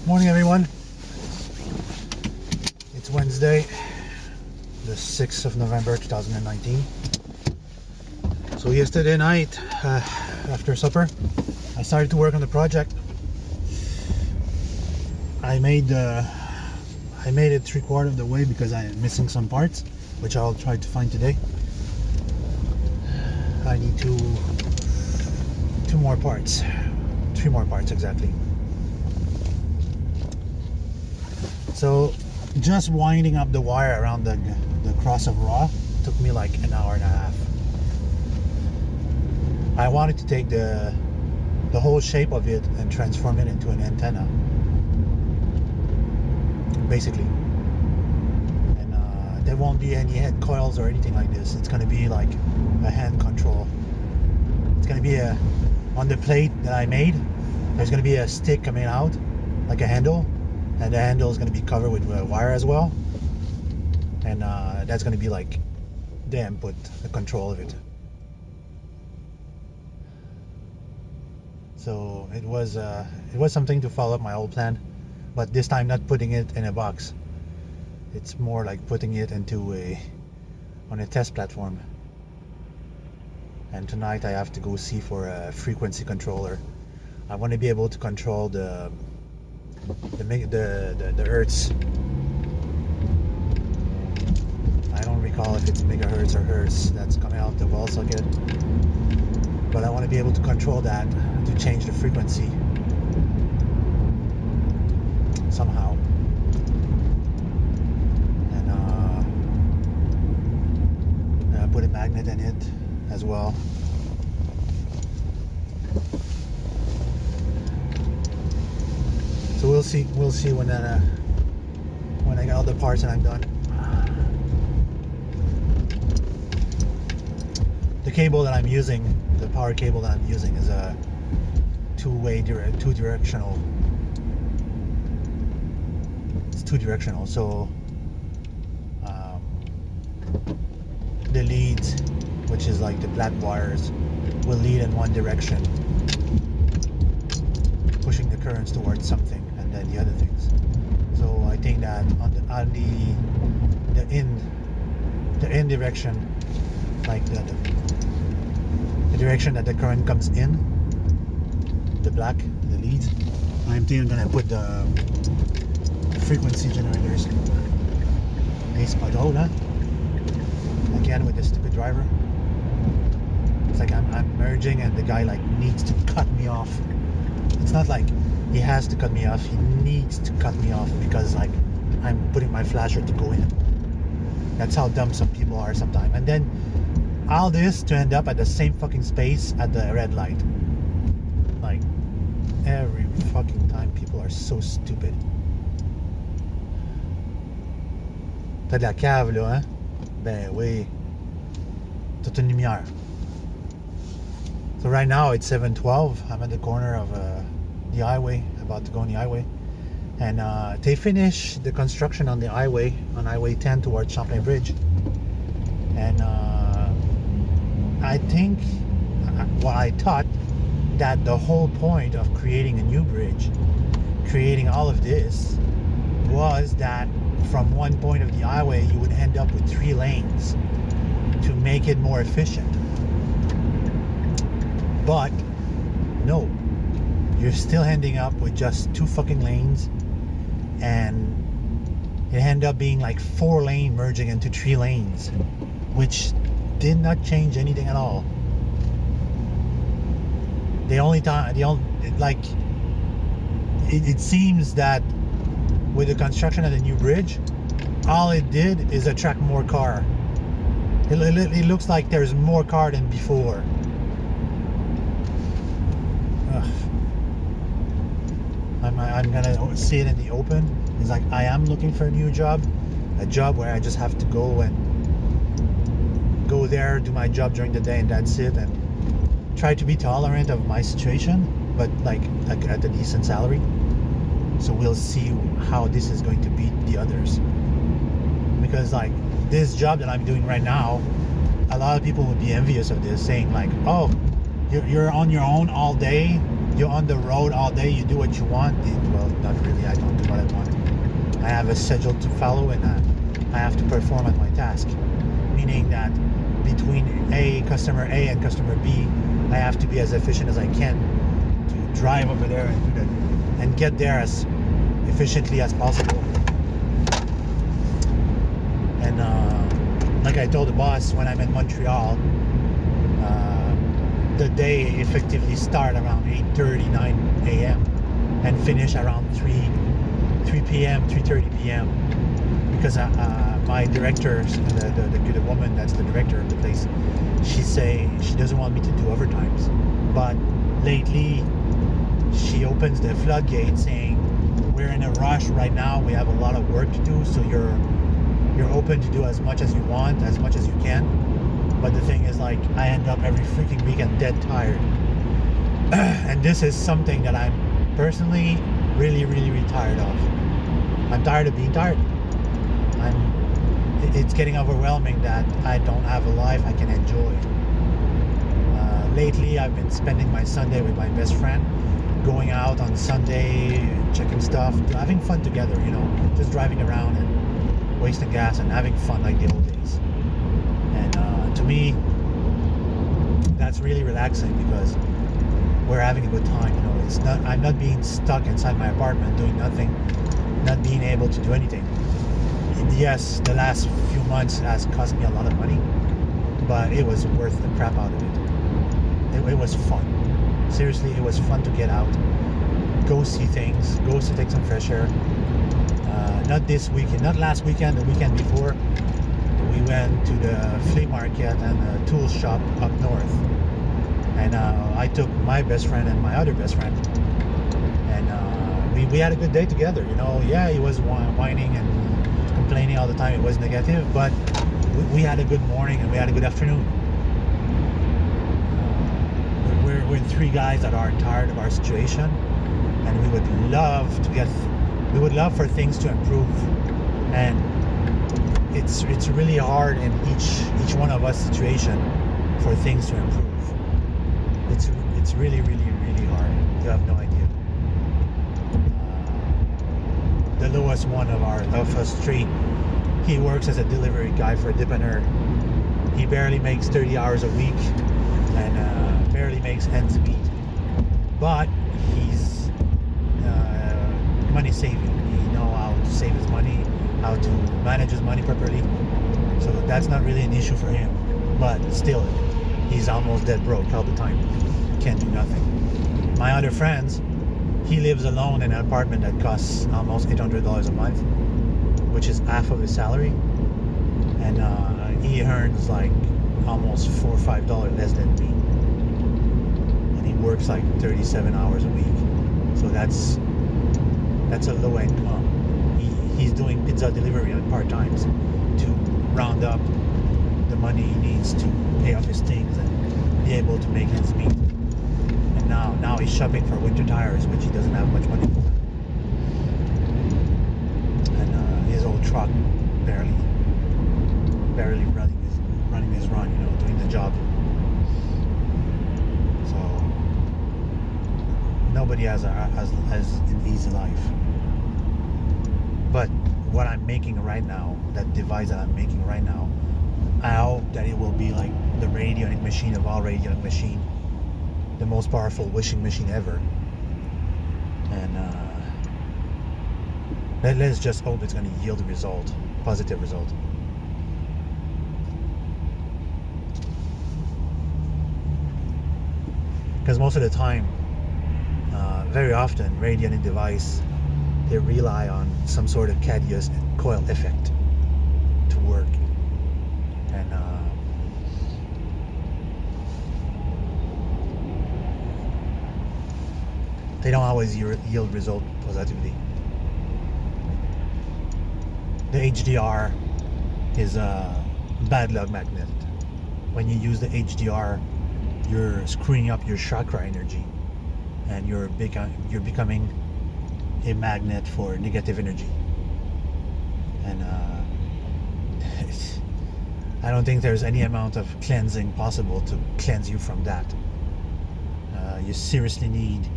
Morning, everyone. It's Wednesday, the 6th of November 2019. So yesterday night, after supper, I started to work on the project. I made it 3/4 of the way because I am missing some parts, which I'll try to find today. I need two more parts, 3 more parts exactly. So just winding up the wire around the cross of raw took me like an hour and a half. I wanted to take the whole shape of it and transform it into an antenna, basically. And there won't be any head coils or anything like this. It's going to be like a hand control. It's going to be on the plate that I made, there's going to be a stick coming out, like a handle. And the handle is going to be covered with wire as well, and that's going to be like the input, the control of it. So it was something to follow up my old plan, but this time not putting it in a box. It's more like putting it on a test platform. And tonight I have to go see for a frequency controller. I want to be able to control the hertz. I don't recall if it's megahertz or hertz that's coming out the wall socket, but I want to be able to control that to change the frequency somehow. And I put a magnet in it as well. So we'll see when I got all the parts and I'm done. The cable that I'm using, the power cable that I'm using, is a two-directional. It's two-directional, so the leads, which is like the black wires, will lead in one direction, pushing the currents towards something, and then the other things. So I think that on the in direction, like the direction that the current comes in, the leads, I'm thinking I'm gonna put the frequency generators. Nice padrone, huh? Again with the stupid driver. It's like I'm merging and the guy like needs to cut me off. It's not like he has to cut me off, he needs to cut me off because like I'm putting my flasher to go in. That's how dumb some people are sometimes. And then all this to end up at the same fucking space at the red light. Like every fucking time, people are so stupid. T'as de la cave là, hein? Ben oui. Toute une lumière. So right now it's 7:12. I'm at the corner of the highway, about to go on the highway, and they finished the construction on the highway, on Highway 10 towards Champlain Bridge. And I think, well, I thought that the whole point of creating a new bridge, creating all of this, was that from one point of the highway you would end up with 3 lanes to make it more efficient. But no, you're still ending up with just 2 fucking lanes, and it ended up being like 4 lanes merging into 3 lanes, which did not change anything at all. It seems that with the construction of the new bridge, all it did is attract more car. It looks like there's more car than before. I'm gonna see it in the open. It's like I am looking for a new job, a job where I just have to go there, do my job during the day, and that's it, and try to be tolerant of my situation, but like at a decent salary. So we'll see how this is going to beat the others, because like this job that I'm doing right now, a lot of people would be envious of this, saying like, oh, you're on your own all day, you're on the road all day, you do what you want. Well, not really, I don't do what I want. I have a schedule to follow, and I have to perform at my task, meaning that between customer A and customer B, I have to be as efficient as I can to drive over there and do that and get there as efficiently as possible. And like I told the boss when I'm in Montreal, the day effectively start around 8:30, 9 a.m. and finish around 3 p.m., 3:30 p.m. because my director, the woman that's the director of the place, she doesn't want me to do overtimes. But lately, she opens the floodgate saying, we're in a rush right now, we have a lot of work to do, so you're open to do as much as you want, as much as you can. But the thing is, like, I end up every freaking weekend dead tired. And this is something that I'm personally really, really, really tired of. I'm tired of being tired. It's getting overwhelming that I don't have a life I can enjoy. Lately, I've been spending my Sunday with my best friend, going out on Sunday, checking stuff, having fun together, just driving around and wasting gas and having fun like the old days. And to me, that's really relaxing because we're having a good time. I'm not being stuck inside my apartment doing nothing, not being able to do anything. And yes, the last few months has cost me a lot of money, but it was worth the crap out of it. It was fun. Seriously, it was fun to get out, go see things, go to take some fresh air. Not this weekend, not last weekend, the weekend before, we went to the flea market and a tool shop up north. And I took my best friend and my other best friend, and we had a good day together. Yeah, he was whining and complaining all the time. It was negative, but we had a good morning and we had a good afternoon. We're three guys that are tired of our situation, and we would love for things to improve. And it's really hard in each one of us situation for things to improve. It's really, really, really hard. You have no idea. The lowest one of us three, he works as a delivery guy for a dipper. He barely makes 30 hours a week and barely makes ends meet. But he's money saving. He knows how to save his money, how to manage his money properly. So that's not really an issue for him. But still, he's almost dead broke all the time. Can't do nothing. My other friends, he lives alone in an apartment that costs almost $800 a month, which is half of his salary. And he earns like almost $4 or $5 less than me. And he works like 37 hours a week. So that's a low income. He's doing pizza delivery on part-times to round up the money he needs to pay off his things and be able to make ends meet. And now he's shopping for winter tires, which he doesn't have much money for. And his old truck barely running his run, doing the job. So nobody has an easy life. But what I'm making right now, that device that I'm making right now, I hope that it will be like the radionic machine of all radionic machine, the most powerful wishing machine ever. And let's just hope it's going to yield a result, positive result. Because most of the time, very often, radionic device, they rely on some sort of Cadius coil effect to work. And they don't always yield result positively. The HDR is a bad luck magnet. When you use the HDR, you're screwing up your chakra energy, and you're becoming a magnet for negative energy. And I don't think there's any amount of cleansing possible to cleanse you from that. You seriously need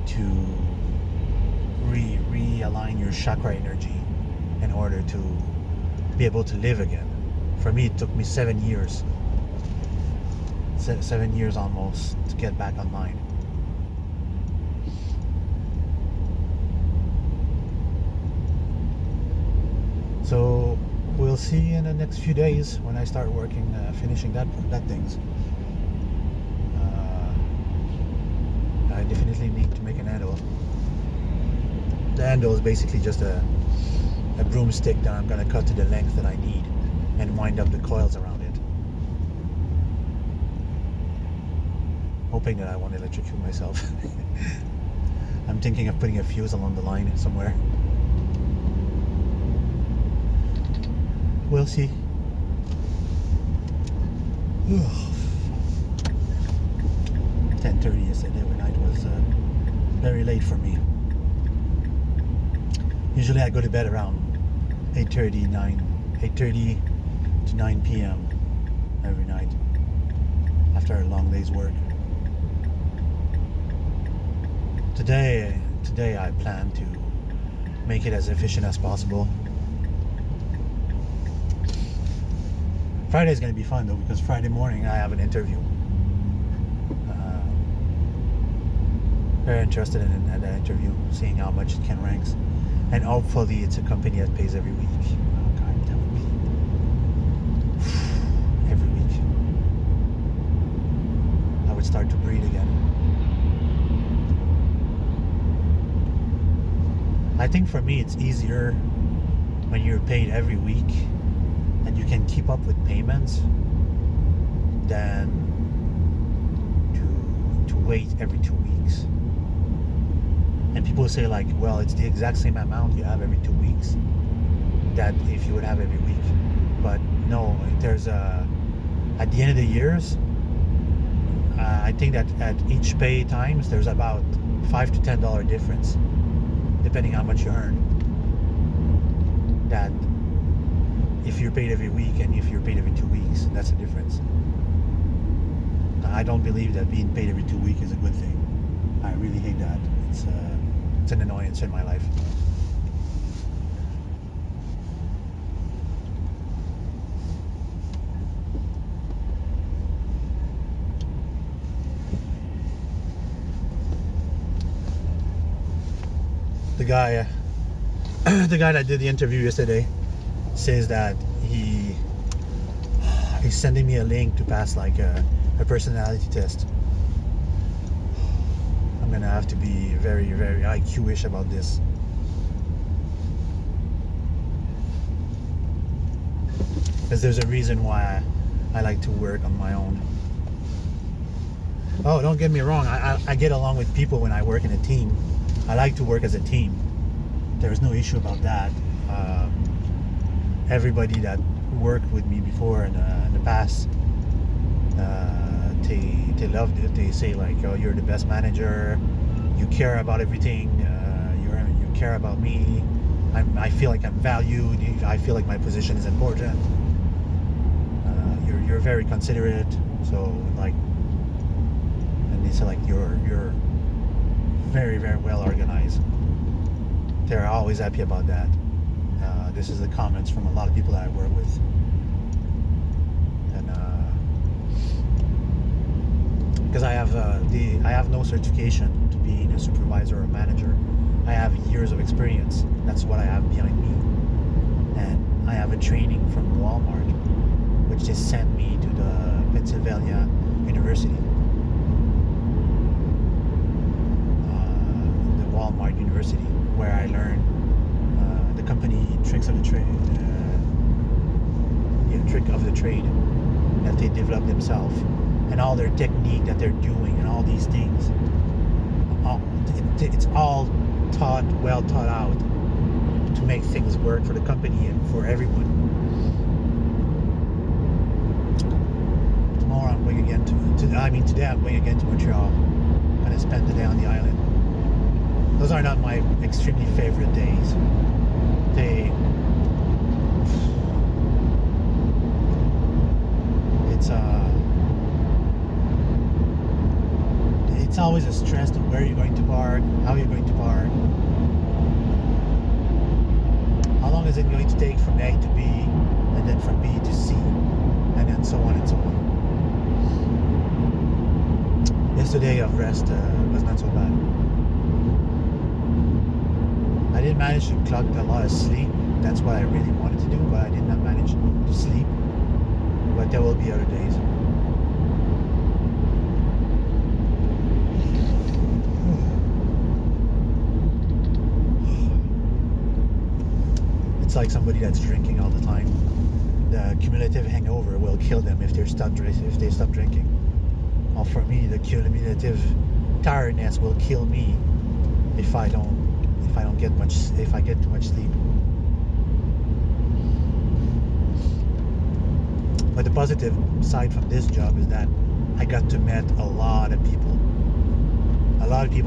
to realign your chakra energy in order to be able to live again. For me, it took me 7 years. 7 years almost to get back online. So we'll see in the next few days when I start working, finishing that things. I definitely need to make an handle. The handle is basically just a broomstick that I'm gonna cut to the length that I need and wind up the coils around it. Hoping that I won't electrocute myself. I'm thinking of putting a fuse along the line somewhere. We'll see. 10:30 yesterday night was very late for me. Usually I go to bed around 8:30 to 9 p.m. every night after a long day's work. Today I plan to make it as efficient as possible. Friday is going to be fun though, because Friday morning I have an interview. Very interested in that interview, seeing how much it can rank, and hopefully it's a company that pays every week. Oh God, that would be every week. I would start to breathe again. I think for me it's easier when you're paid every week and you can keep up with payments than to wait every 2 weeks. And people say like, well, it's the exact same amount you have every 2 weeks that if you would have every week. But no, there's at the end of the years, I think that at each pay times there's about $5 to $10 difference depending how much you earn. That if you're paid every week and if you're paid every 2 weeks, that's the difference. I don't believe that being paid every 2 weeks is a good thing. I really hate that. It's an annoyance in my life. The guy that did the interview yesterday says that he's sending me a link to pass like a personality test. I'm gonna have to be very, very IQ-ish about this. Because there's a reason why I like to work on my own. Oh, don't get me wrong, I get along with people when I work in a team. I like to work as a team. There's no issue about that. Everybody that worked with me before in the past, they loved it. They say like, oh, you're the best manager, you care about everything, you care about me, I feel like I'm valued, I feel like my position is important, you're very considerate. So like, and they say like, you're very, very well organized. They're always happy about that. This is the comments from a lot of people that I work with. And because I have no certification to be a supervisor or manager. I have years of experience. That's what I have behind me. And I have a training from Walmart, which they sent me to the Pennsylvania University. The Walmart University, where I learned the company tricks of the trade, trick of the trade that they develop themselves, and all their technique that they're doing, and all these things. It's all well thought out to make things work for the company and for everyone. Tomorrow I'm going again today I'm going again to Montreal. I'm going to spend the day on the island. Those are not my extremely favorite days. It's always a stress to where you're going to park, is it going to take from A to B, and then from B to C, and then so on and so on. Yesterday of rest was not so bad. I didn't manage to clock a lot of sleep. That's what I really wanted to do, but I did not manage to sleep. But there will be other days. It's like somebody that's drinking all the time. The cumulative hangover will kill them if they stop drinking. Well, for me, the cumulative tiredness will kill me if I get too much sleep. But the positive side from this job is that I got to meet a lot of people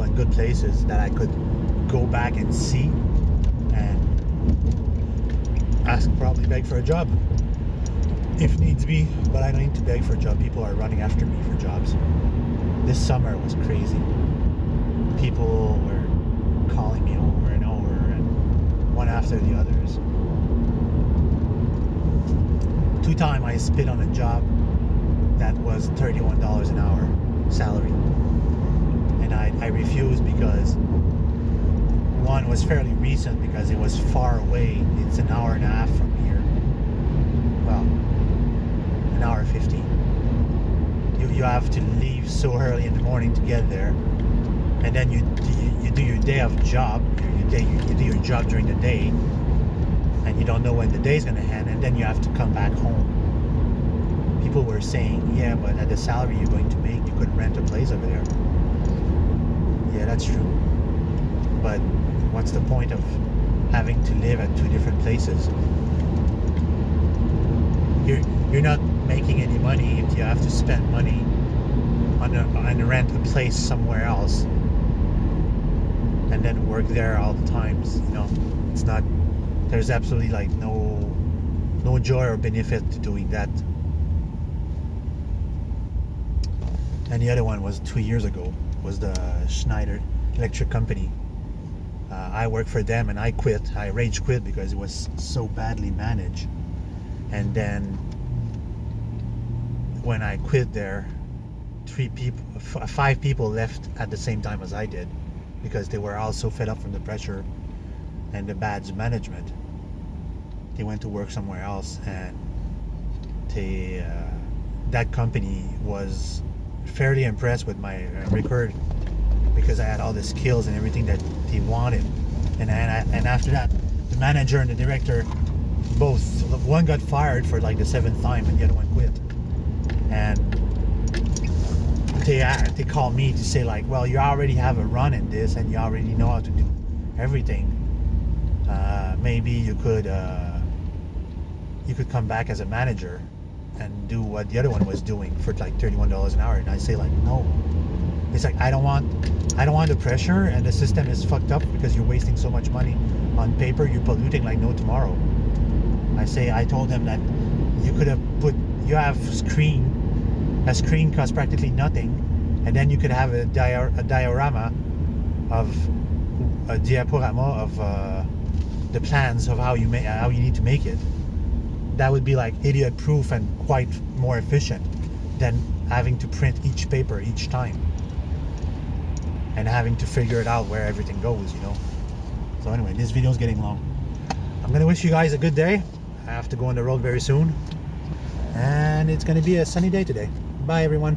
in good places that I could go back and see and probably beg for a job if needs be. But I don't need to beg for a job. People are running after me for jobs. This summer was crazy. People were calling me over and over, and one after the others. 2 times I spit on a job that was $31 an hour salary, and I refused because one was fairly recent because it was far away. It's an hour and a half from here. Well, an hour 15. You have to leave so early in the morning to get there, and then you do your day of job. You do your job during the day, and you don't know when the day's gonna end, and then you have to come back home. People were saying, yeah, but at the salary you're going to make, you could rent a place over there. Yeah, that's true. But what's the point of having to live at 2 different places? You're not making any money if you have to spend money on rent a place somewhere else and then work there all the times. It's not. There's absolutely like no joy or benefit to doing that. And the other one was 2 years ago. Was the Schneider Electric Company. I worked for them and I quit. I rage quit because it was so badly managed. And then when I quit there, 5 people left at the same time as I did because they were all so fed up from the pressure and the bad management. They went to work somewhere else, and that company was fairly impressed with my record because I had all the skills and everything that they wanted. And after that, the manager and the director both, one got fired for like the 7th time and the other one quit. And they called me to say like, well, you already have a run in this and you already know how to do everything. Maybe you could come back as a manager and do what the other one was doing for like $31 an hour. And I say like, no. It's like, I don't want the pressure, and the system is fucked up because you're wasting so much money on paper. You're polluting like no tomorrow. I told them that you have a screen costs practically nothing, and then you could have a diaporama of the plans of how you need to make it. That would be like idiot proof and quite more efficient than having to print each paper each time and having to figure it out where everything goes. So anyway, this video is getting long. I'm gonna wish you guys a good day. I have to go on the road very soon, and it's gonna be a sunny day today. Bye everyone.